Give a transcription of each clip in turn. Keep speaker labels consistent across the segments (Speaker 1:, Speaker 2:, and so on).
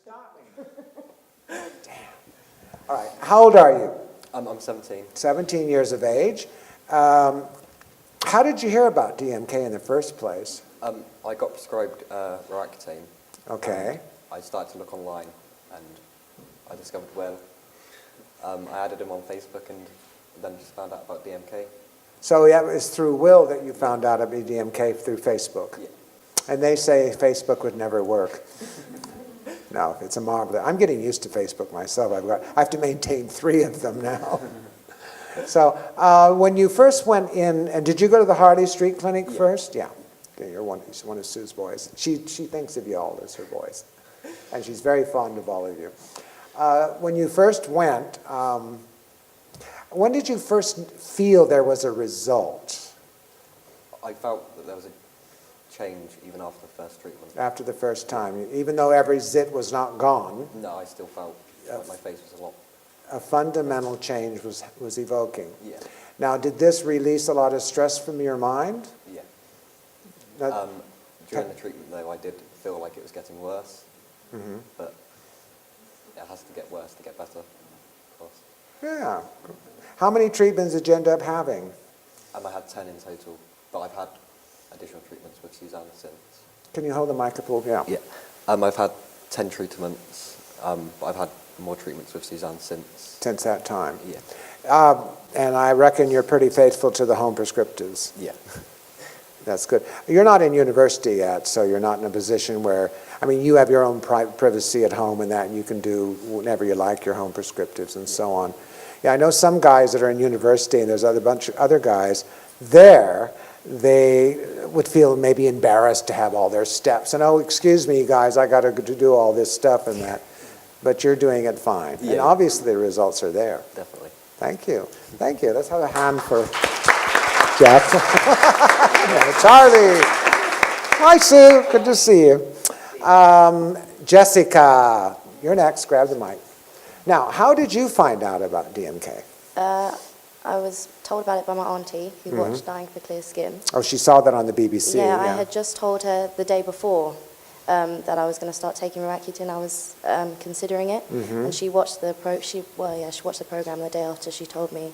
Speaker 1: Stop me. Damn. All right. How old are you?
Speaker 2: I'm 17.
Speaker 1: 17 years of age. How did you hear about DMK in the first place?
Speaker 2: I got prescribed Roaccutane.
Speaker 1: Okay.
Speaker 2: I started to look online, and I discovered Will. I added him on Facebook, and then just found out about DMK.
Speaker 1: So yeah, it was through Will that you found out about DMK through Facebook?
Speaker 2: Yeah.
Speaker 1: And they say Facebook would never work. No, it's a marvelous. I'm getting used to Facebook myself. I have to maintain 3 of them now. So when you first went in, and did you go to the Harley Street Clinic first? Yeah. Okay, you're one of Sue's boys. She thinks of you all as her boys. And she's very fond of all of you. When you first went, when did you first feel there was a result?
Speaker 2: I felt that there was a change even after the first treatment.
Speaker 1: After the first time, even though every zit was not gone?
Speaker 2: No, I still felt like my face was a lot.
Speaker 1: A fundamental change was evoking.
Speaker 2: Yeah.
Speaker 1: Now, did this release a lot of stress from your mind?
Speaker 2: Yeah.
Speaker 1: That,
Speaker 2: during the treatment, though, I did feel like it was getting worse.
Speaker 1: mm-hmm.
Speaker 2: But it has to get worse to get better, of course.
Speaker 1: Yeah. How many treatments did you end up having?
Speaker 2: I had 10 in total, but I've had additional treatments with Susanne since.
Speaker 1: Can you hold the microphone? Yeah.
Speaker 2: Yeah. I've had 10 treatments, but I've had more treatments with Susanne since.
Speaker 1: Since that time?
Speaker 2: Yeah.
Speaker 1: And I reckon you're pretty faithful to the home prescriptives.
Speaker 2: Yeah.
Speaker 1: That's good. You're not in university yet, so you're not in a position where, I mean, you have your own privacy at home and that, and you can do whenever you like your home prescriptives and so on. Yeah, I know some guys that are in university, and there's a bunch of other guys there, they would feel maybe embarrassed to have all their steps. And, oh, excuse me, guys, I got to do all this stuff and that. But you're doing it fine. Yeah. And obviously the results are there.
Speaker 2: Definitely.
Speaker 1: Thank you. Thank you. Let's have a hand for Jeff. It's Harvey. Hi, Sue. Good to see you. Jessica, you're next. Grab the mic. Now, how did you find out about DMK?
Speaker 3: I was told about it by my auntie, who watched Dying for Clear Skin.
Speaker 1: Oh, she saw that on the BBC.
Speaker 3: Yeah, I had just told her the day before that I was going to start taking Roaccutane. I was considering it, and she watched the she watched the program the day after she told me,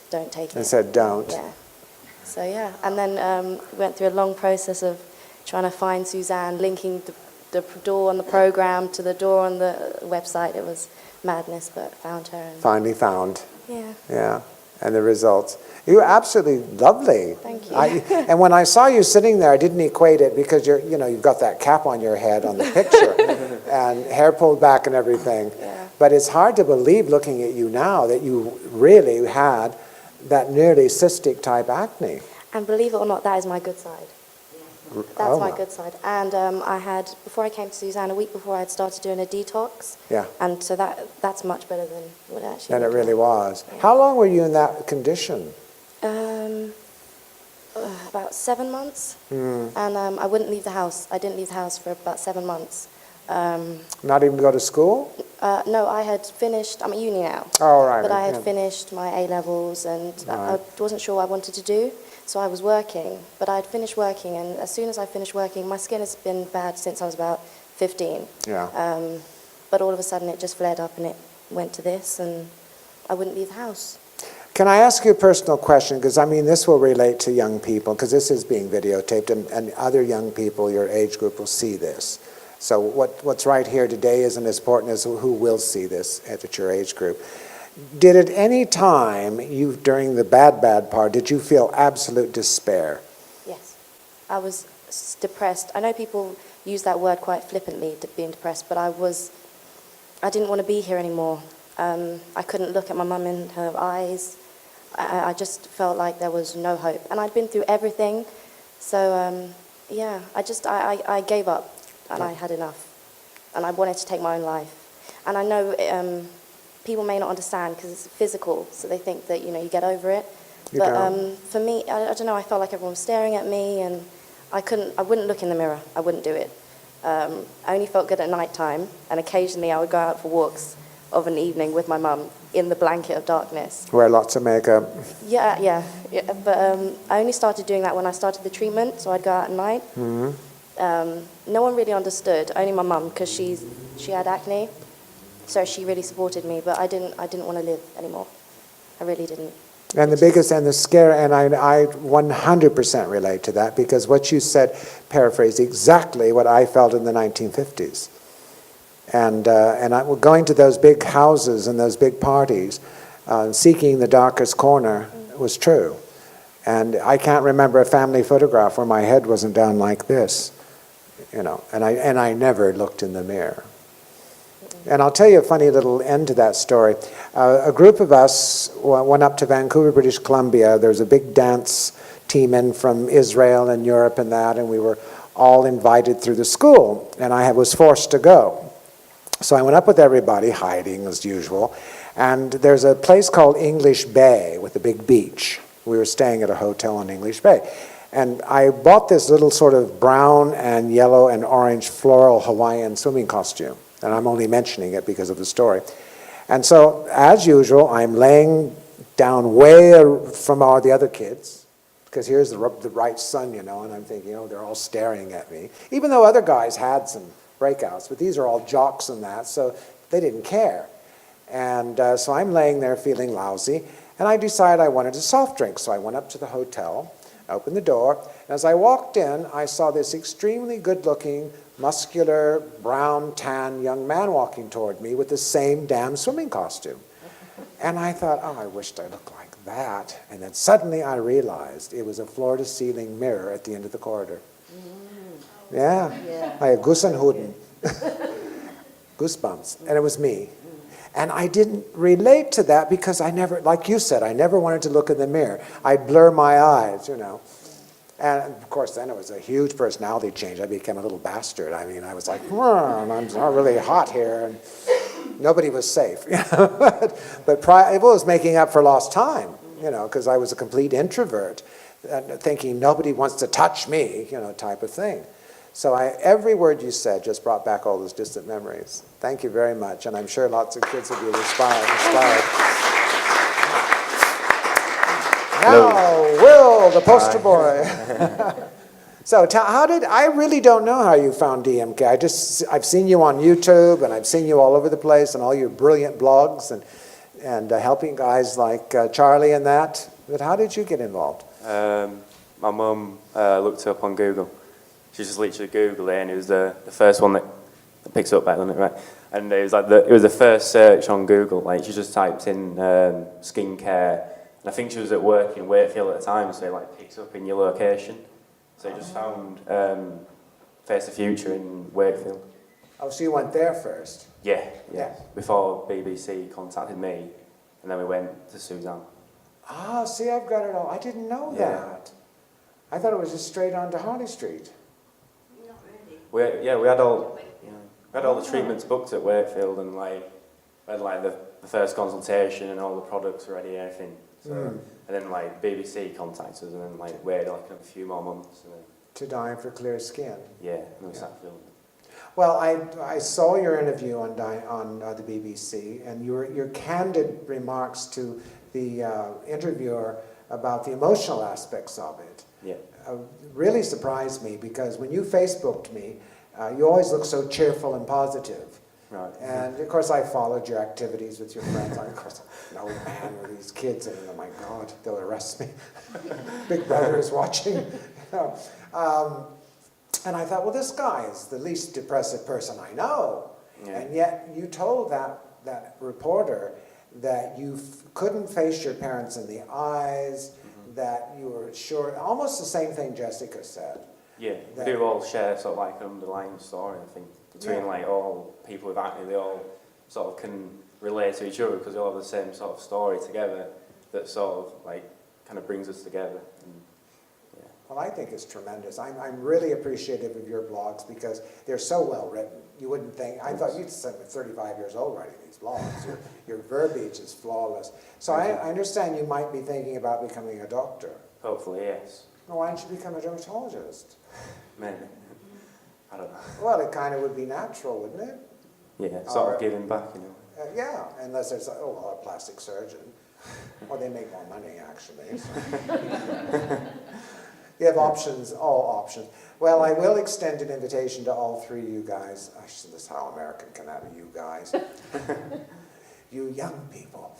Speaker 3: "Don't take it."
Speaker 1: And said, "Don't."
Speaker 3: Yeah. So yeah, and then we went through a long process of trying to find Susanne, linking the door on the program to the door on the website. It was madness, but found her. And
Speaker 1: finally found.
Speaker 3: Yeah.
Speaker 1: Yeah, and the results. You were absolutely lovely.
Speaker 3: Thank you.
Speaker 1: And when I saw you sitting there, I didn't equate it because you've got that cap on your head on the picture and hair pulled back and everything.
Speaker 3: Yeah.
Speaker 1: But it's hard to believe looking at you now that you really had that nearly cystic type acne.
Speaker 3: And believe it or not, that is my good side. That's my good side. And I had, before I came to Susanne, a week before I had started doing a detox.
Speaker 1: Yeah.
Speaker 3: And so that's much better than what it actually
Speaker 1: And it really
Speaker 3: like.
Speaker 1: was.
Speaker 3: Yeah.
Speaker 1: How long were you in that condition?
Speaker 3: About 7 months. And I wouldn't leave the house. I didn't leave the house for about 7 months.
Speaker 1: Not even go to school?
Speaker 3: No, I had finished, I'm at uni now.
Speaker 1: Oh, right.
Speaker 3: But I had finished my A-levels and I wasn't sure what I wanted to do. So I was working, but I had finished working, and as soon as I finished working, my skin has been bad since I was about 15.
Speaker 1: Yeah.
Speaker 3: But all of a sudden it just flared up and it went to this, and I wouldn't leave the house.
Speaker 1: Can I ask you a personal question? Because, I mean, this will relate to young people, because this is being videotaped, and other young people, your age group, will see this. So what's right here today isn't as important as who will see this at your age group. Did at any time, during the bad part, did you feel absolute despair?
Speaker 3: Yes. I was depressed. I know people use that word quite flippantly, being depressed, but I didn't want to be here anymore. I couldn't look at my mum in her eyes. I just felt like there was no hope. And I'd been through everything. So, yeah, I gave up, and I had enough. And I wanted to take my own life. And I know people may not understand because it's physical, so they think that, you get over it. But for me, I don't know, I felt like everyone was staring at me, and I wouldn't look in the mirror. I wouldn't do it. I only felt good at night time, and occasionally I would go out for walks of an evening with my mum in the blanket of darkness.
Speaker 1: Wear lots of makeup.
Speaker 3: Yeah. But I only started doing that when I started the treatment, so I'd go out at night. No one really understood, only my mum, because she had acne, so she really supported me, but I didn't want to live anymore. I really didn't.
Speaker 1: And the biggest and the scare, and I 100% relate to that, because what you said paraphrased exactly what I felt in the 1950s. And going to those big houses and those big parties, seeking the darkest corner was true. And I can't remember a family photograph where my head wasn't down like this, you know, and I never looked in the mirror. And I'll tell you a funny little end to that story. A group of us went up to Vancouver, British Columbia. There was a big dance team in from Israel and Europe and that, and we were all invited through the school, and I was forced to go. So I went up with everybody, hiding as usual, and there's a place called English Bay with a big beach. We were staying at a hotel in English Bay. And I bought this little sort of brown and yellow and orange floral Hawaiian swimming costume. And I'm only mentioning it because of the story. And so, as usual, I'm laying down way from all the other kids, because here's the right sun, you know, and I'm thinking, oh, they're all staring at me. Even though other guys had some breakouts, but these are all jocks and that, so they didn't care. And so I'm laying there feeling lousy, and I decided I wanted a soft drink. So I went up to the hotel, opened the door, and as I walked in, I saw this extremely good-looking, muscular, brown, tan young man walking toward me with the same damn swimming costume. And I thought, oh, I wished I looked like that. And then suddenly I realized it was a floor-to-ceiling mirror at the end of the corridor. Yeah, like a Gusenhuden. Goosebumps. And it was me. And I didn't relate to that because I never, like you said, I never wanted to look in the mirror. I'd blur my eyes, you know. And of course, then it was a huge personality change. I became a little bastard. I mean, I was like, I'm not really hot here. And nobody was safe. You know? But it was making up for lost time, you know, because I was a complete introvert, thinking nobody wants to touch me, you know, type of thing. So every word you said just brought back all those distant memories. Thank you very much. And I'm sure lots of kids will be inspired. Now, Will, the poster boy. So I really don't know how you found DMK. I've seen you on YouTube, and I've seen you all over the place, and all your brilliant blogs, and helping guys like Charlie and that. But how did you get involved?
Speaker 4: My mum looked it up on Google. She just literally Googled it, and it was the first one that picks up better than it, right? And it was like it was the first search on Google. Like she just typed in skincare. And I think she was at work in Wakefield at the time, so it like picks up in your location. So I just found Face the Future in Wakefield.
Speaker 1: Oh, so you went there first?
Speaker 4: Yeah. Before BBC contacted me, and then we went to Susanne.
Speaker 1: Ah, see, I've got it all. I didn't know that. I thought it was just straight on to Harley Street.
Speaker 4: Not really. We had all the treatments booked at Wakefield, and like we had like the first consultation and all the products ready and everything. So, and then like BBC contacted us, and then like waited like a few more months. And then,
Speaker 1: to dye for clear skin.
Speaker 4: Yeah, and we started filming.
Speaker 1: Well, I saw your interview on the BBC, and your candid remarks to the interviewer about the emotional aspects of it.
Speaker 4: Yeah.
Speaker 1: Really surprised me, because when you Facebooked me, you always look so cheerful and positive.
Speaker 4: Right.
Speaker 1: And of course I followed your activities with your friends. Of course, no man with these kids, and oh my God, they'll arrest me. Big Brother is watching. You know. And I thought, well, this guy is the least depressive person I know. Yeah. And yet you told that reporter that you couldn't face your parents in the eyes, that you were sure, almost the same thing Jessica said.
Speaker 4: Yeah, we do all share sort of like an underlying story, I think, between like all people with acne. They all sort of can relate to each other because they all have the same sort of story together that sort of like kind of brings us together. And, yeah.
Speaker 1: Well, I think it's tremendous. I'm really appreciative of your blogs because they're so well written. You wouldn't think, I thought you'd spend 35 years old writing these blogs. Your verbiage is flawless. So I understand you might be thinking about becoming a doctor.
Speaker 4: Hopefully, yes.
Speaker 1: Well, why don't you become a dermatologist?
Speaker 4: Maybe. I don't know.
Speaker 1: Well, it kind of would be natural, wouldn't it?
Speaker 4: Yeah, sort of giving back, you know.
Speaker 1: Yeah, unless there's a plastic surgeon. Well, they make more money, actually. You have options, all options. Well, I will extend an invitation to all three of you guys. This is how American can have you guys. You young people.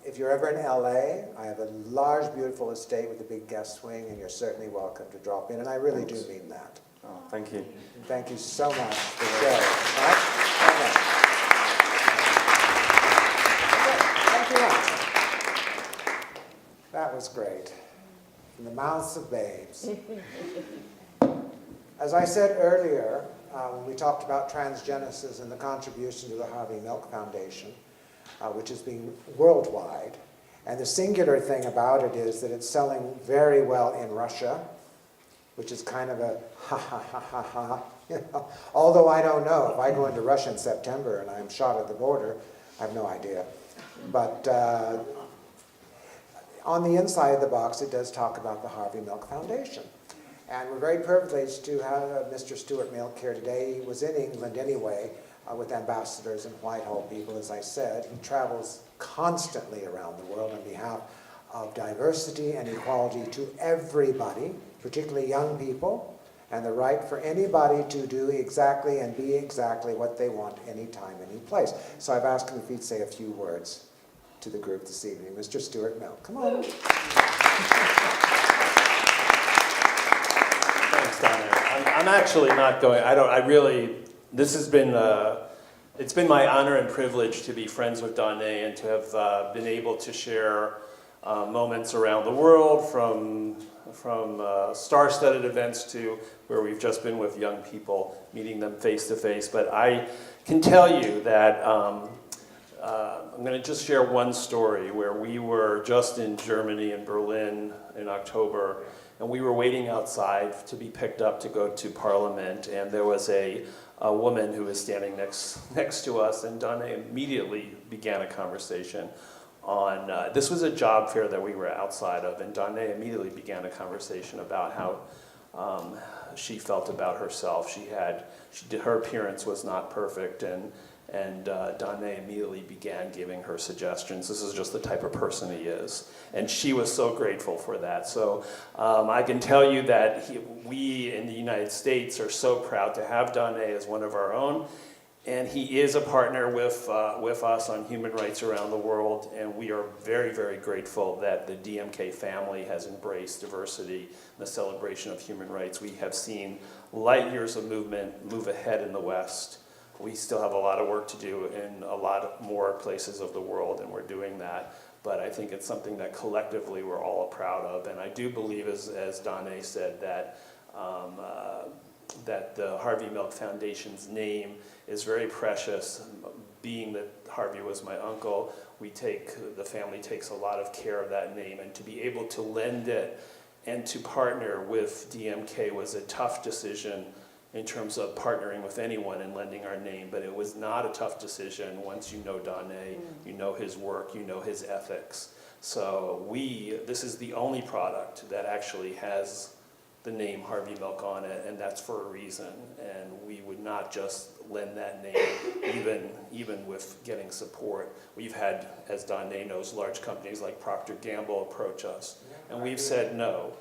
Speaker 1: If you're ever in LA, I have a large, beautiful estate with a big guest wing, and you're certainly welcome to drop in, and I really do mean that.
Speaker 4: Oh, thank you.
Speaker 1: Thank you so much for sharing. Right? Okay. Thank you much. That was great. From the mouths of babes. As I said earlier, when we talked about transgenesis and the contribution to the Harvey Milk Foundation, which is being worldwide, and the singular thing about it is that it's selling very well in Russia, which is kind of a ha ha ha ha ha. You know? Although I don't know, if I go into Russia in September and I'm shot at the border, I have no idea. But on the inside of the box, it does talk about the Harvey Milk Foundation. And we're very privileged to have Mr. Stuart Milk here today. He was in England anyway with ambassadors and Whitehall people, as I said. He travels constantly around the world on behalf of diversity and equality to everybody, particularly young people, and the right for anybody to do exactly and be exactly what they want anytime, any place. So I've asked him if he'd say a few words to the group this evening. Mr. Stuart Milk, come on.
Speaker 5: Thanks, Danne. I'm actually not going, this has been, it's been my honor and privilege to be friends with Danne and to have been able to share moments around the world, from star-studded events to where we've just been with young people, meeting them face to face. But I can tell you that I'm going to just share one story where we were just in Germany, in Berlin, in October, and we were waiting outside to be picked up to go to Parliament, and there was a woman who was standing next to us, and Danne immediately began a conversation on, this was a job fair that we were outside of, and Danne immediately began a conversation about how she felt about herself. Her appearance was not perfect, and Danne immediately began giving her suggestions. This is just the type of person he is. And she was so grateful for that. So I can tell you that we in the United States are so proud to have Danne as one of our own. And he is a partner with us on human rights around the world. And we are very, very grateful that the DMK family has embraced diversity and the celebration of human rights. We have seen light years of movement move ahead in the West. We still have a lot of work to do in a lot more places of the world, and we're doing that. But I think it's something that collectively we're all proud of. And I do believe, as Danne said, that that the Harvey Milk Foundation's name is very precious. Being that Harvey was my uncle, the family takes a lot of care of that name, and to be able to lend it and to partner with DMK was a tough decision in terms of partnering with anyone and lending our name, but it was not a tough decision once you know Danne, you know his work, you know his ethics. So this is the only product that actually has the name Harvey Milk on it, and that's for a reason. And we would not just lend that name, even with getting support. We've had, as Danne knows, large companies like Procter & Gamble approach us, and we've said no.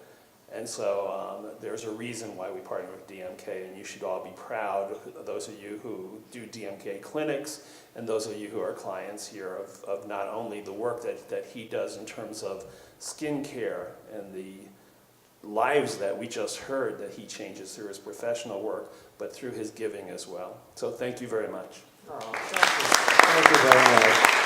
Speaker 5: And so there's a reason why we partner with DMK, and you should all be proud, those of you who do DMK clinics, and those of you who are clients here, of not only the work that he does in terms of skincare and the lives that we just heard that he changes through his professional work, but through his giving as well. So thank you very much.
Speaker 1: Oh, thank you very much.